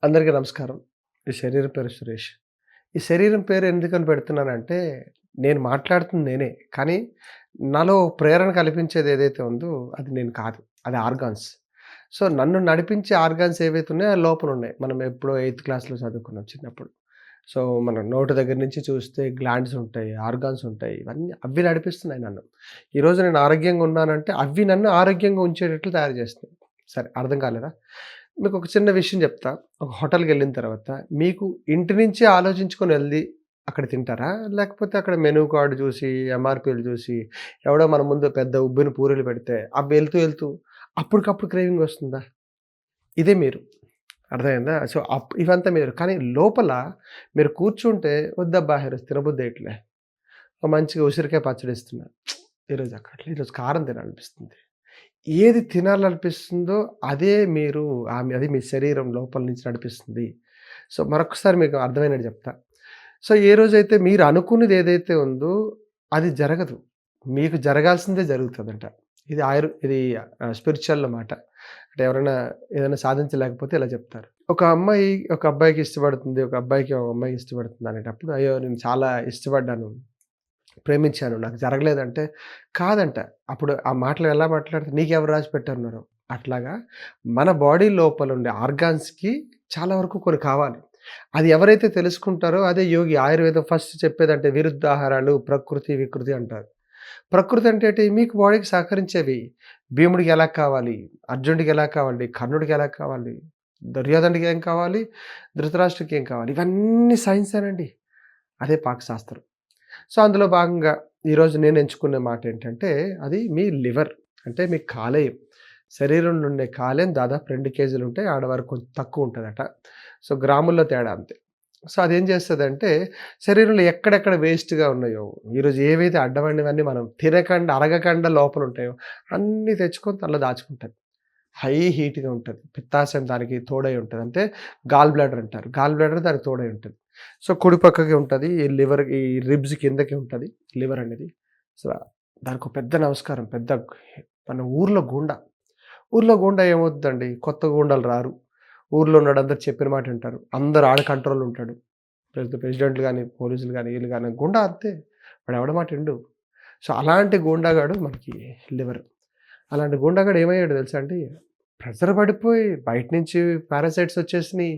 అందరికీ నమస్కారం. ఈ శరీరం పేరు సురేష్. ఈ శరీరం పేరు ఎందుకని పెడుతున్నానంటే, నేను మాట్లాడుతుంది నేనే. కానీ నాలో ప్రేరణ కల్పించేది ఏదైతే ఉందో అది నేను కాదు. అది ఆర్గాన్స్. సో, నన్ను నడిపించే ఆర్గాన్స్ ఏవైతే ఉన్నాయో అవి లోపలున్నాయి. మనం ఎప్పుడో ఎయిత్ క్లాస్‌లో చదువుకున్నాం చిన్నప్పుడు. సో, మన నోటి దగ్గర నుంచి చూస్తే గ్లాండ్స్ ఉంటాయి, ఆర్గాన్స్ ఉంటాయి. ఇవన్నీ అవి నడిపిస్తున్నాయి నన్ను. ఈరోజు నేను ఆరోగ్యంగా ఉన్నానంటే అవి నన్ను ఆరోగ్యంగా ఉంచేటట్లు తయారు చేస్తున్నాయి. సరే అర్థం కాలేదా? మీకొక చిన్న విషయం చెప్తా. ఒక హోటల్‌కెళ్ళిన తర్వాత మీకు ఇంటి నుంచే ఆలోచించుకొని ఎళ్లి అక్కడ తింటారా? లేకపోతే అక్కడ మెనూ కార్డ్ చూసి, ఎంఆర్‌పీలు చూసి, ఎవడో మన ముందు పెద్ద ఉబ్బిన పూరీలు పెడితే అవి ఎళ్తూ అప్పటికప్పుడు క్రేవింగ్ వస్తుందా? ఇదే మీరు. అర్థమైందా? సో, ఇవంతా మీరు. కానీ లోపల మీరు కూర్చుంటే వద్దబ్బా! ఈరోజు తినబుద్ధేయట్లే. మంచిగా ఉసిరికాయ పచ్చడి ఇస్తున్నారు. ఈరోజు అక్కట్లే, ఈరోజు కారం తినాలనిపిస్తుంది. ఏది తినాలనిపిస్తుందో అదే మీరు అది మీ శరీరం లోపల నుంచి నడిపిస్తుంది. సో, మరొకసారి మీకు అర్థమైనట్టు చెప్తా. సో, ఏ రోజైతే మీరు అనుకున్నది ఏదైతే ఉందో అది జరగదు. మీకు జరగాల్సిందే జరుగుతదంట. ఇది స్పిరిచ్యువల్ మాట. అంటే ఎవరైనా ఏదైనా సాధించలేకపోతే ఇలా చెప్తారు. ఒక అమ్మాయి ఒక అబ్బాయికి ఇష్టపడుతుంది. ఒక అబ్బాయికి ఒక అమ్మాయికి ఇష్టపడుతుంది అనేటప్పుడు, అయ్యో! నేను చాలా ఇష్టపడ్డాను. ప్రేమించాను. నాకు జరగలేదంటే, కాదంట. అప్పుడు ఆ మాటలు ఎలా మాట్లాడితే నీకెవరు రాసిపెట్టన్నారు? అట్లాగా మన బాడీ లోపలుండే ఆర్గాన్స్‌కి చాలా వరకు కొన్ని కావాలి. అది ఎవరైతే తెలుసుకుంటారో అదే యోగి. ఆయుర్వేదం ఫస్ట్ చెప్పేదంటే విరుద్ధాహారాలు, ప్రకృతి, వికృతి అంటారు. ప్రకృతి అంటే ఏంటి? మీకు బాడీకి సహకరించేవి. భీముడికి ఎలా కావాలి? అర్జునుడికి ఎలా కావాలి? కర్ణుడికి ఎలా కావాలి? దుర్యోధనుడికి ఏం కావాలి? ధృతరాష్ట్రుడికి ఏం కావాలి? ఇవన్నీ సైన్సేనండి. అదే పాకశాస్త్రం. సో, అందులో భాగంగా ఈరోజు నేను ఎంచుకున్న మాటేంటంటే, అది మీ లివర్. అంటే మీ కాలేయం. శరీరం నుండే కాలేయం దాదాపు 2 కేజీలుంటాయి. ఆడవారికి కొంచెం తక్కువుంటదట. సో, గ్రాముల్లో తేడా అంతే. సో, అదేం చేస్తదంటే, శరీరంలో ఎక్కడెక్కడ వేస్ట్‌గా ఉన్నాయో, ఈరోజు ఏవైతే అడ్డమైనవన్నీ మనం తినకండా, అరగకండా లోపలుంటాయో, అన్నీ తెచ్చుకొని తనలో దాచుకుంటది. హై హీట్‌గా ఉంటది. పిత్తాశయం దానికి తోడై ఉంటది. అంటే గాల్ బ్లాడర్ అంటారు. గాల్ బ్లాడర్ దానికి తోడై ఉంటది. సో, కుడి పక్కకి ఉంటది. ఈ లివర్ ఈ రిబ్స్ కిందకి ఉంటది లివర్ అనేది. సో, దానికో పెద్ద నమస్కారం. మన ఊర్లో గూండా. ఊర్లో గూండా ఏమవుద్దండి, కొత్త గూండాలు రారు. ఊర్లో ఉన్నోడందరూ చెప్పిన మాట వింటారు. అందరూ ఆడ కంట్రోల్‌లో ఉంటాడు. ప్రెసిడెంట్లు గాని, పోలీసులు గాని, ఈళ్ళు గాని గూండా అంతే. వాడెవడి మాట ఇండు. సో, అలాంటి గూండాగాడు మనకి లివర్. అలాంటి గూండాగాడు ఏమయ్యాడో తెలుసా అండి? ప్రెషర్ పడిపోయి బయట నుంచి పారాసైట్స్ వచ్చేసినియి.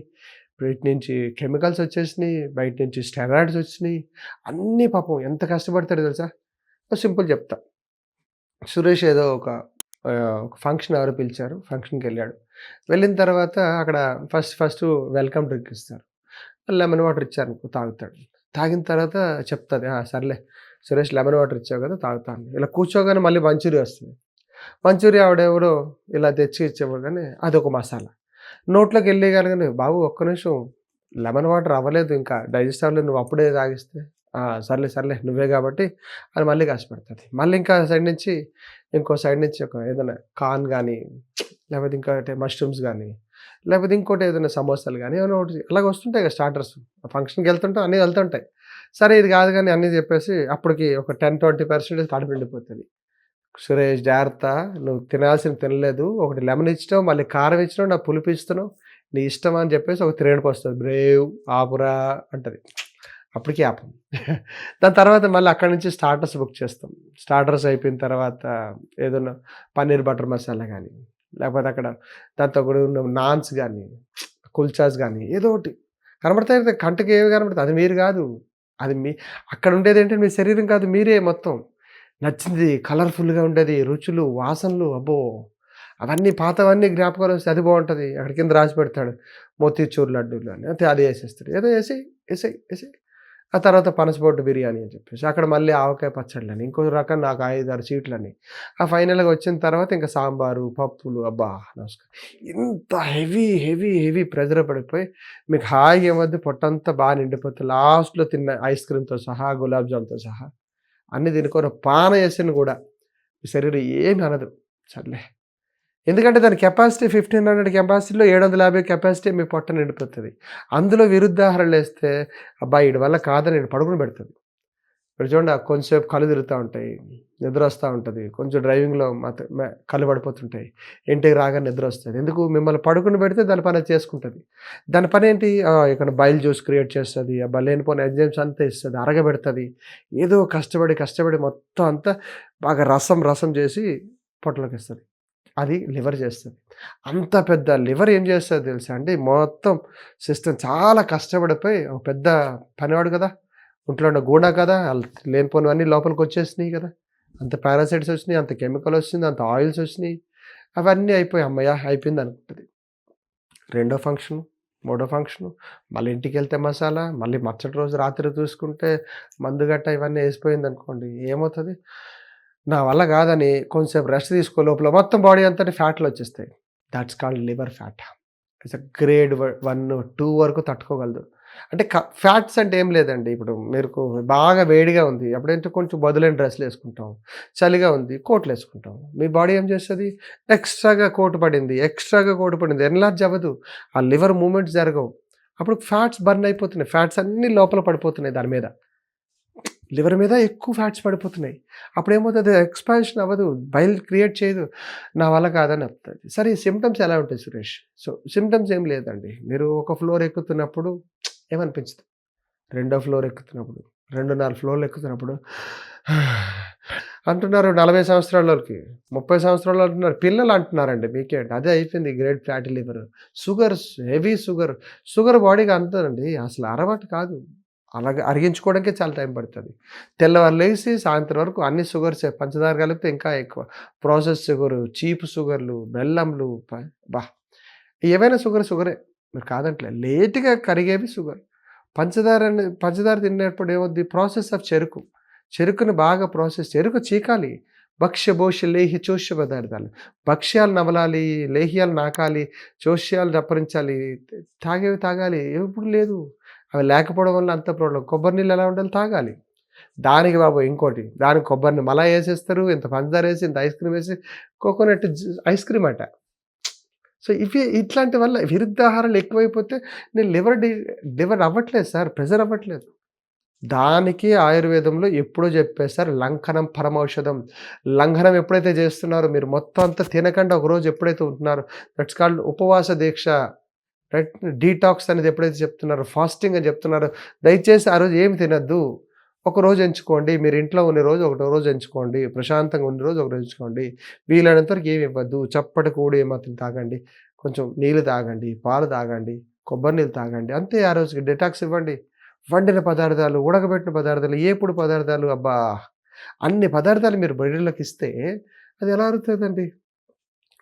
బయట నుంచి కెమికల్స్ వచ్చేసినియి. బయట నుంచి స్టెరాయిడ్స్ వచ్చినియి. అన్నీ పాపం ఎంత కష్టపడతాడో తెలుసా? సింపుల్ చెప్తా. సురేష్ ఏదో ఒక ఫంక్షన్ ఎవరో పిలిచారు. ఫంక్షన్‌కెళ్ళాడు. వెళ్ళిన తర్వాత అక్కడ ఫస్ట్ వెల్కమ్ డ్రింక్ ఇస్తారు. లెమన్ వాటర్ ఇచ్చారనుకో తాగుతాడు. తాగిన తర్వాత చెప్తది. సర్లే సురేష్ లెమన్ వాటర్ ఇచ్చావు కదా! తాగుతాను. ఇలా కూర్చోగానే మళ్ళీ మంచూరియా వస్తది. మంచూరియా ఆవిడెవరో ఇలా తెచ్చి ఇచ్చేవ్వగానే అదొక మసాలా. నోట్లోకెళ్ళేయగానే బాబు ఒక్క నిమిషం లెమన్ వాటర్ అవ్వలేదు ఇంకా డైజెస్ట్ అవ్వలేదు నువ్వు అప్పుడే తాగిస్తే, సర్లే నువ్వే కాబట్టి అని మళ్ళీ కాసిపెడతది. మళ్ళీ ఇంకా ఇంకో సైడ్ నుంచి ఒక ఏదైనా కార్న్ గానీ, లేకపోతే ఇంకోటి మష్రూమ్స్ గానీ, లేకపోతే ఇంకోటి ఏదైనా సమోసాలు గానీ ఏమైనా ఒకటి అలాగ వస్తుంటాయి కదా స్టార్టర్స్. ఫంక్షన్‌కెళ్తుంటాం అన్నీ వెళ్తుంటాయి. సరే ఇది కాదు గానీ అన్నీ చెప్పేసి అప్పటికి ఒక 10, 20% కడుపు నిండిపోతది. సురేష్ జాగ్రత్త. నువ్వు తినాల్సింది తినలేదు. ఒకటి లెమన్ ఇచ్చినావు, మళ్ళీ కారం ఇచ్చినావు, నాకు పులుపు ఇస్తున్నావు. నీ ఇష్టం అని చెప్పేసి ఒక త్రేణుపొస్తది. బ్రేవ్ ఆపురా అంటది. అప్పటికి ఆపం. దాని తర్వాత మళ్ళీ అక్కడి నుంచి స్టార్టర్స్ బుక్ చేస్తాం. స్టార్టర్స్ అయిపోయిన తర్వాత ఏదన్నా పన్నీర్ బటర్ మసాలా గానీ, లేకపోతే అక్కడ దాంతో కూడా ఉన్న నాన్స్ గానీ, కుల్చాస్ గానీ ఏదో ఒకటి కనబడతాయి. కంటికి ఏవి కనబడతాయి అది మీరు గాదు. అది అక్కడ ఉండేదేంటంటే మీ శరీరం కాదు మీరే మొత్తం. నచ్చింది కలర్‌ఫుల్‌గా ఉండేది. రుచులు, వాసనలు అబ్బో! అవన్నీ పాతవన్నీ జ్ఞాపకాలొస్తే అది బావుంటది. అక్కడ కింద రాసి పెడతాడు. మోతీచూర్ లడ్డూలు అని. అయితే అది ఏసేస్తాడు. ఏదో ఏసేయి. ఆ తర్వాత పనసపొట్టు బిర్యానీ అని చెప్పేసి. అక్కడ మళ్ళీ ఆవకాయ పచ్చడ్లని, ఇంకో రకం నాకు 5, 6 స్వీట్లని. ఫైనల్‌గా వచ్చిన తర్వాత ఇంకా సాంబారు, పప్పులు అబ్బా! నమస్కారం. ఇంత హెవీ ప్రెషర్ పడిపోయి మీకు హాయిగా ఏమవుద్ది పొట్టంతా నిండిపోతుంది. లాస్ట్‌లో తిన్న ఐస్ క్రీమ్‌తో సహా, గులాబ్ జామ్‌తో సహా. అన్నీ తినుకొని పానం గూడా మీ శరీరం ఏమి అనదు. సర్లే. ఎందుకంటే దాని కెపాసిటీ 1500 కెపాసిటీలో 750 కెపాసిటీ మీ పొట్ట నిండిపోతది. అందులో విరుద్ధాహారాలేస్తే అబ్బా! ఈడి వల్ల కాదని ఈడ పడుకుని పెడతది. ఇప్పుడు చూడండి కొంచెంసేపు కళ్ళు తిరుగుతా ఉంటాయి. నిద్రొస్తా ఉంటది. కొంచెం డ్రైవింగ్‌లో కళ్ళు పడిపోతుంటాయి. ఇంటికి రాగానే నిద్రొస్తది. ఎందుకు మిమ్మల్ని పడుకొని పెడితే దాని పని అది చేసుకుంటది. దాని పనేంటి ఇక్కడ బైల్ జ్యూస్ క్రియేట్ చేస్తది. లేనిపోని ఎంజైమ్స్ అంతా ఇస్తది. అరగబెడతది. ఏదో కష్టపడి, కష్టపడి మొత్తం అంతా బాగా రసం, రసం చేసి పొట్టలోకిస్తది. అది లివర్ చేస్తది. అంత పెద్ద లివర్ ఏం చేస్తదో తెలుసా అండి? మొత్తం సిస్టమ్ చాలా కష్టపడిపోయి ఒక పెద్ద పనివాడు కదా! ఒంట్లో ఉన్న గూడ కదా! లేనిపోనివన్నీ లోపలికొచ్చేసినియి కదా! అంత పారాసైట్స్ వచ్చినియి, అంత కెమికల్ వచ్చింది, అంత ఆయిల్స్ వచ్చినియి. అవన్నీ అయిపోయి హమ్మయ్య! అయిపోయిందనుకుంటది. రెండో ఫంక్షను, మూడో ఫంక్షను, మళ్ళీ ఇంటికెళ్తే మసాలా, మళ్ళీ మరుసటి రోజు రాత్రి చూసుకుంటే మందు గట్ట ఇవన్నీ ఏసిపోయిందనుకోండి. ఏమవుతది? నా వల్ల కాదని కొంచెంసేపు రెస్ట్ తీసుకో లోపల మొత్తం బాడీ అంతటి ఫ్యాట్‌లొచ్చేస్తాయి. That's called liver fat. It's grade 1, 2 వరకు తట్టుకోగలదు. అంటే ఫ్యాట్స్ అంటే ఏం లేదండి. ఇప్పుడు మీకు బాగా వేడిగా ఉంది. అప్పుడేంటి కొంచెం బదులైన డ్రెస్సులేసుకుంటాం. చలిగా ఉంది కోట్‌లేసుకుంటాం. మీ బాడీ ఏం చేస్తది? ఎక్స్‌ట్రాగా కోట్ పడింది. ఎన్లార్జ్ అవ్వదు. ఆ లివర్ మూవ్‌మెంట్స్ జరగవు. అప్పుడు ఫ్యాట్స్ బర్న్ అయిపోతున్నాయి. ఫ్యాట్స్ అన్నీ లోపల పడిపోతున్నాయి దాని మీద. లివర్ మీద ఎక్కువ ఫ్యాట్స్ పడిపోతున్నాయి. అప్పుడేమవుతది ఎక్స్‌పాన్షన్ అవ్వదు. బైల్ క్రియేట్ చేయదు. నా వల్ల కాదని చెప్తది. సరే ఈ సింప్టమ్స్ ఎలా ఉంటాయి సురేష్? సో, సింప్టమ్స్ ఏం లేదండి. మీరు ఒక ఫ్లోర్ ఎక్కుతున్నప్పుడు ఏమనిపించదు. రెండో ఫ్లోర్ ఎక్కుతున్నప్పుడు, 2, 4 ఫ్లోర్‌లు ఎక్కుతున్నప్పుడు అంటున్నారు 40 సంవత్సరాలోళ్ళకి, 30 సంవత్సరాలు అంటున్నారు. పిల్లలు అంటున్నారండి మీకేంటి? అదే అయిపోయింది great fatty liver. Sugars, heavy sugar. Sugar బాడీకి అందదండి. అసలు అలవాటు కాదు. అలాగే అరిగించుకోవడానికే చాలా టైం పడతది. తెల్లవారు లేసి సాయంత్రం వరకు అన్ని షుగర్సే. పంచదార కలిపితే ఇంకా ఎక్కువ. ప్రాసెస్ షుగరు, చీప్ షుగర్లు, బెల్లంలు అబ్బా! ఏవైనా షుగరే. మీరు కాదంట్లే. లేట్‌గా కరిగేవి షుగర్. పంచదార తిన్నప్పుడు ఏమవుద్ది? ప్రాసెస్ ఆఫ్ చెరుకు. చెరుకుని బాగా చెరుకు చీకాలి. భక్ష్య, భోష్య, లేహ్య, చోష్య పదార్థాలు. భక్ష్యాలు నమలాలి, లేహ్యాలు నాకాలి, చోష్యాలు చప్పరించాలి, తాగేవి తాగాలి. ఎప్పుడు లేదు. అవి లేకపోవడం వల్ల అంత ప్రాబ్లమ్. కొబ్బరి నీళ్ళు ఎలా ఉండాలి? తాగాలి. దానికి బాబు ఇంకోటి, దానికి కొబ్బరిని మలాయి ఏసేస్తారు, ఇంత పంచదారేసి, ఇంత ఐస్ క్రీమ్ ఏసి, కోకోనట్ ఐస్ క్రీమ్ అట. సో, ఇట్లాంటి వల్ల విరుద్ధాహారాలు ఎక్కువైపోతే నేను లివర్ అవ్వట్లేదు సార్. ప్రెషర్ అవ్వట్లేదు. దానికి ఆయుర్వేదంలో ఎప్పుడో చెప్పేసారు లంఘనం పరమౌషధం. లంఘనం ఎప్పుడైతే చేస్తున్నారో మీరు మొత్తం అంతా తినకుండా ఒకరోజు ఎప్పుడైతే ఉంటున్నారో దట్స్ కాల్డ్ ఉపవాస దీక్ష. రైట్. డీటాక్స్ అనేది ఎప్పుడైతే చెప్తున్నారో, ఫాస్టింగ్ అని చెప్తున్నారో, దయచేసి ఆ రోజు ఏమి తినొద్దు. ఒకరోజు ఎంచుకోండి. మీరు ఇంట్లో ఉన్న రోజు ఒకటో రోజు ఎంచుకోండి. ప్రశాంతంగా ఉన్న రోజు ఒకరోజు ఎంచుకోండి. వీలైనంత వరకు ఏమి ఇవ్వద్దు. చప్పటి కూడి మాత్రం తాగండి. కొంచెం నీళ్ళు తాగండి, పాలు తాగండి, కొబ్బరి నీళ్ళు తాగండి. అంతే ఆ రోజుకి డీటాక్స్ ఇవ్వండి. వండిన పదార్థాలు, ఉడకబెట్టిన పదార్థాలు, ఏపుడు పదార్థాలు అబ్బా! అన్ని పదార్థాలు మీరు బాడీలోకిస్తే అది ఎలా అరుగుతదండి?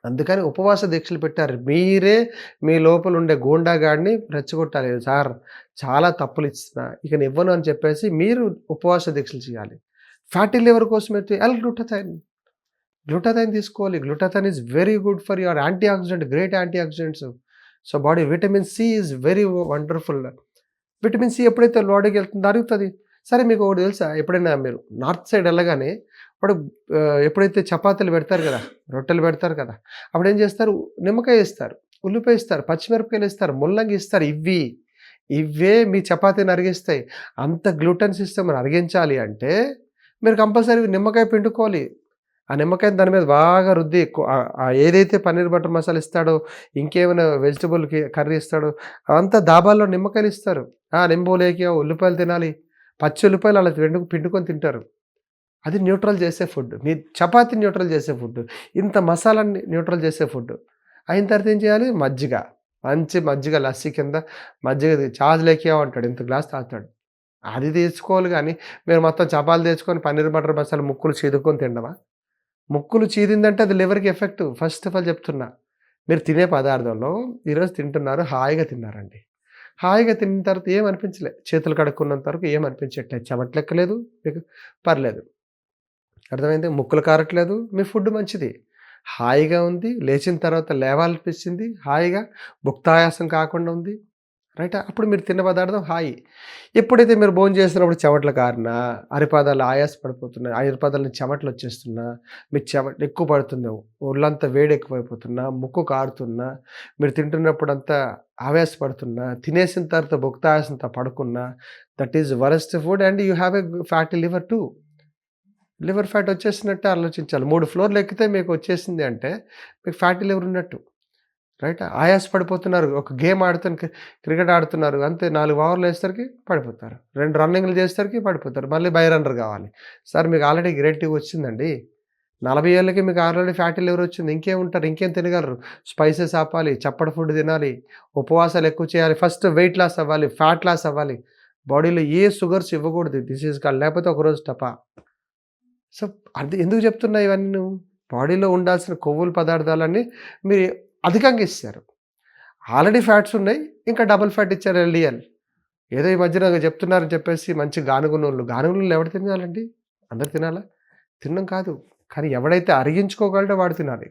అందుకని ఉపవాస దీక్షలు పెట్టారు. మీరే మీ లోపల ఉండే గూండాగాడిని రెచ్చగొట్టాలి. సార్ చాలా తప్పులిస్తున్నా, ఇక నేనివ్వను అని చెప్పేసి మీరు ఉపవాస దీక్షలు చేయాలి. ఫ్యాటీ లివర్ కోసమైతే గ్లూటాథైన్. గ్లూటాథైన్ తీసుకోవాలి. Glutathione is very good for your antioxidant, great antioxidants. So, body vitamin C is very wonderful. Vitamin C ఎప్పుడైతే బాడీకెళ్తుందో అరుగుతది. సరే మీకొకటి తెలుసా? ఎప్పుడైనా మీరు నార్త్ సైడ్ ఎళ్ళగానే వాడు ఎప్పుడైతే చపాతీలు పెడతారు గదా! రొట్టెలు పెడతారు కదా! అప్పుడేం చేస్తారు? నిమ్మకాయ ఏస్తారు, ఉల్లిపాయ ఏస్తారు, పచ్చిమిరపకాయలేస్తారు, ముల్లంగి ఇస్తారు. ఇవే మీ చపాతీని అరిగిస్తాయి. అంత గ్లూటెన్ సిస్టమ్‌ని అరిగించాలి అంటే మీరు కంపల్సరీ నిమ్మకాయ పిండుకోవాలి. ఆ నిమ్మకాయని దాని మీద బాగా రుద్ది ఏదైతే పన్నీర్ బటర్ మసాలా ఇస్తాడో, ఇంకేమైనా కర్రీ ఇస్తాడో అవంతా దాబాల్లో నిమ్మకాయలిస్తారు. నింబులేకి ఉల్లిపాయలు తినాలి. పచ్చి ఉల్లిపాయలు అలా పిండుకొని తింటారు. అది న్యూట్రల్ చేసే ఫుడ్. మీ చపాతీని న్యూట్రల్ చేసే ఫుడ్. ఇంత మసాలాని న్యూట్రల్ చేసే ఫుడ్. అయిన తర్వాత ఏం చేయాలి? మజ్జిగ. మంచి మజ్జిగ లస్సీ కింద మజ్జిగ చాజ్ లేకియా అంటాడు. ఇంత గ్లాస్ తాగుతాడు. అది తీసుకోవాలి గానీ, మీరు మొత్తం చపాతీలు తెచ్చుకొని పన్నీర్ బటర్ మసాలా ముక్కలు చీదుకొని తినడమా? ముక్కులు చీదిందంటే అది లివర్‌కి ఎఫెక్ట్. ఫస్ట్ ఆఫ్ ఆల్ చెప్తున్నా. మీరు తినే పదార్థంలో ఈరోజు తింటున్నారు, హాయిగా తిన్నారండి. హాయిగా తిన్న తర్వాత ఏమనిపించలే. చేతులు కడుక్కున్నంత వరకు ఏమనిపించట్లేదు. చెమటలెక్కలేదు మీకు, పర్లేదు. అర్థమైందా? ముక్కులు కారట్లేదు. మీ ఫుడ్ మంచిది. హాయిగా ఉంది. లేచిన తర్వాత లేవాలనిపించింది హాయిగా. భుక్తాయాసం కాకుండా ఉంది. రైటా? అప్పుడు మీరు తిన్న పదార్థం హాయి. ఎప్పుడైతే మీరు భోంచేస్తున్నప్పుడు చెమటలు కారినా, అరిపాదాలు ఆయాస పడిపోతున్నా, అరిపాదాల నుంచి చెమటలొచ్చేస్తున్నా, మీకు ఎక్కువ పడుతుందో, ఒళ్ళంతా వేడి ఎక్కువైపోతున్నా, ముక్కు కారుతున్నా, మీరు తింటున్నప్పుడంతా ఆవేశపడుతున్నా, తినేసిన తర్వాత భుక్తాయాసంతో పడుకున్నా, that is worst food and you have a fatty liver too. Liver fat వచ్చేసినట్టే ఆలోచించాలి. 3 ఫ్లోర్‌లు ఎక్కితే మీకు వచ్చేసింది అంటే, మీకు ఫ్యాటీ లివర్ ఉన్నట్టు. రైట్? ఆయాస పడిపోతున్నారు. ఒక గేమ్ ఆడుతున్న క్రికెట్ ఆడుతున్నారు. అంతే 4 ఓవర్లు వేసేసరికి పడిపోతారు. 2 రన్నింగ్‌లు చేసేసరికి పడిపోతారు. మళ్ళీ బై రన్నర్ కావాలి. సార్ మీకు ఆల్రెడీ గ్రేడ్ 2 వచ్చిందండి. 40 ఏళ్ళకి మీకు ఆల్రెడీ ఫ్యాటీ లివర్ వచ్చింది. ఇంకేం ఉంటారు? ఇంకేం తినగలరు? స్పైసెస్ ఆపాలి, చప్పటి ఫుడ్ తినాలి, ఉపవాసాలు ఎక్కువ చేయాలి. ఫస్ట్ వెయిట్ లాస్ అవ్వాలి, ఫ్యాట్ లాస్ అవ్వాలి. బాడీలో ఏ షుగర్స్ ఇవ్వకూడదు. దిస్ ఈజ్ కాల్డ్ లేకపోతే ఒకరోజు టపా. సో, అది ఎందుకు చెప్తున్నా ఇవన్నీ నువ్వు? బాడీలో ఉండాల్సిన కొవ్వుల పదార్థాలన్నీ మీరు అధికంగా ఇచ్చేశారు. ఆల్రెడీ ఫ్యాట్స్ ఉన్నాయి. ఇంకా డబుల్ ఫ్యాట్ ఇచ్చారు ఎల్‌డిఎల్. ఏదో ఈ మధ్యన చెప్తున్నారని చెప్పేసి మంచి గానుగునోళ్ళు. గానుగునోళ్ళు ఎవడు తినాలండి? అందరూ తినాలా? తినడం కాదు. కానీ ఎవడైతే అరిగించుకోగలడో వాడు తినాలి.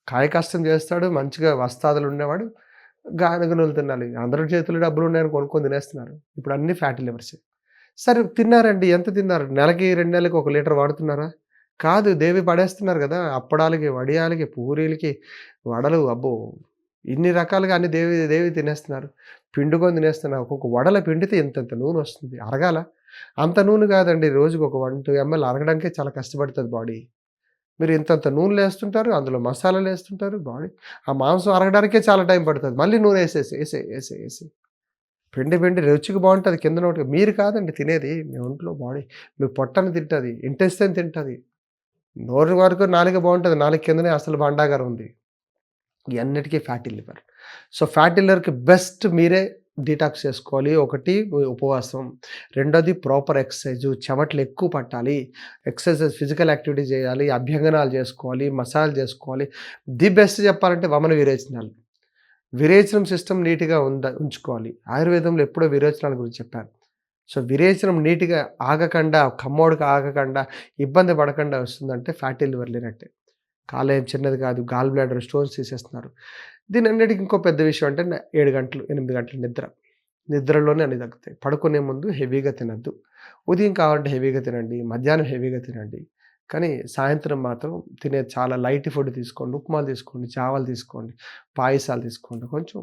కాయ కష్టం చేస్తాడు. మంచిగా వస్తాదులు ఉండేవాడు గానుగునోళ్ళు తినాలి. అందరి చేతుల్లో డబ్బులున్నాయని కొనుక్కొని తినేస్తున్నారు. ఇప్పుడు అన్నీ ఫ్యాటీ లివర్సే. సరే తిన్నారండి. ఎంత తిన్నారు? నెలకి, 2 నెలలకి 1 లీటర్ వాడుతున్నారా? కాదు. దేవి పడేస్తున్నారు గదా! అప్పడాలకి, వడియాలకి, పూరీలకి, వడలు అబ్బో! ఇన్ని రకాలుగా అన్ని దేవి దేవి తినేస్తున్నారు. పిండుకొని తినేస్తున్నారు. ఒక్కొక్క వడల పిండితే ఇంతింత నూనొస్తుంది. అరగాల? అంత నూనె కాదండి. రోజుకి ఒక 1, 2 ఎంఎల్ అరగడానికే చాలా కష్టపడుతది బాడీ. మీరు ఇంతంత నూనెలేస్తుంటారు. అందులో మసాలాలేస్తుంటారు. బాడీ ఆ మాంసం అరగడానికే చాలా టైం పడతది. మళ్ళీ నూనె ఏసేసి పిండి పిండి రుచికి బావుంటది కిందన ఒకటి. మీరు కాదండి తినేది. మీ ఒంట్లో బాడీ మీ పొట్టని తింటది. ఇంటెస్టైన్ తింటది. నోరు వరకు నాలుక బావుంటది. నాలుక కిందనే అసలు భాండాగారం ఉంది. ఇయన్నిటికి ఫ్యాటీ లివర్. సో, ఫ్యాటీ లివర్‌కి బెస్ట్ మీరే డీటాక్స్ చేసుకోవాలి. ఒకటి ఉపవాసం. రెండోది ప్రాపర్ ఎక్సర్‌సైజు. చెమటలు ఎక్కువ పట్టాలి. ఎక్సర్‌సైజ్ ఫిజికల్ యాక్టివిటీ చేయాలి. అభ్యంగనాలు చేసుకోవాలి. మసాజ్ చేసుకోవాలి. ది బెస్ట్ చెప్పాలంటే వమన విరేచనాలు. విరేచనం సిస్టమ్ నీట్‌గా ఉంచుకోవాలి. ఆయుర్వేదంలో ఎప్పుడో విరేచనాల గురించి చెప్పారు. సో, విరేచనం నీట్‌గా ఆగకుండా, కమ్మోడుగా ఆగకుండా, ఇబ్బంది పడకుండా వస్తుందంటే ఫ్యాటీ లివర్ లేనట్టే. కాలేయం చిన్నది కాదు. గాల్ బ్లాడర్ స్టోన్స్ తీసేస్తున్నారు. దీనన్నిటికి ఇంకో పెద్ద విషయం అంటే 7 గంటలు, 8 గంటలు నిద్ర. నిద్రలోనే అన్నీ తగ్గుతాయి. పడుకునే ముందు హెవీగా తినొద్దు. ఉదయం కావాలంటే హెవీగా తినండి. మధ్యాహ్నం హెవీగా తినండి. కానీ సాయంత్రం మాత్రం తినేది చాలా లైట్ ఫుడ్ తీసుకోండి. ఉప్మాలు తీసుకోండి, జావాలు తీసుకోండి, పాయసాలు తీసుకోండి. కొంచెం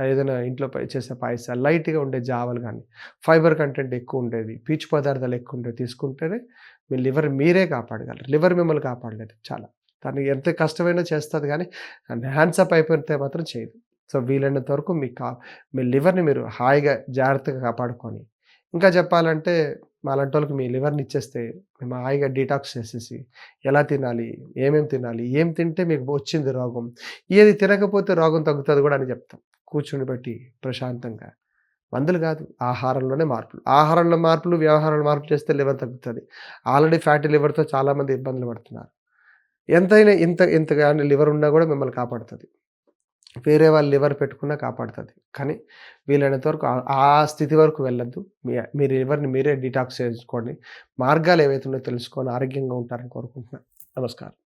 ఏదైనా ఇంట్లో చేసే పాయసాలు లైట్‌గా ఉండే జావలు గానీ, ఫైబర్ కంటెంట్ ఎక్కువ ఉండేవి, పీచు పదార్థాలు ఎక్కువ ఉండేవి తీసుకుంటేనే మీ లివర్ మీరే కాపాడగలరు. లివర్ మిమ్మల్ని కాపాడలేదు చాలా. తను ఎంత కష్టమైనా చేస్తది గానీ, హ్యాండ్స్ అప్ అయిపోతే మాత్రం చేయదు. సో, వీలైనంత వరకు మీ లివర్‌ని మీరు హాయిగా జాగ్రత్తగా కాపాడుకొని, ఇంకా చెప్పాలంటే మాలాంటోళ్ళకి మీ లివర్‌ని ఇచ్చేస్తే మేము హాయిగా డీటాక్స్ చేసేసి, ఎలా తినాలి? ఏమేం తినాలి? ఏం తింటే మీకు వచ్చింది రోగం? ఏది తినకపోతే రోగం తగ్గుతది గూడా అని చెప్తాం. కూర్చొని బెట్టి ప్రశాంతంగా. మందులు గాదు. ఆహారంలోనే మార్పులు. ఆహారంలో మార్పులు, వ్యవహారంలో మార్పులు చేస్తే లివర్ తగ్గుతది. ఆల్రెడీ ఫ్యాటీ లివర్‌తో చాలామంది ఇబ్బందులు పడుతున్నారు. ఎంతైనా ఇంత గాని లివర్ ఉన్నా గూడా మిమ్మల్ని కాపాడుతది. వేరే వాళ్ళు లివర్ పెట్టుకున్నా కాపాడుతది. కానీ వీలైనంత వరకు ఆ స్థితి వరకు వెళ్ళొద్దు. మీ లివర్‌ని మీరే డీటాక్స్ చేసుకోండి. మార్గాలు ఏవైతే ఉన్నాయో తెలుసుకొని ఆరోగ్యంగా ఉంటారని కోరుకుంటున్నాను. నమస్కారం.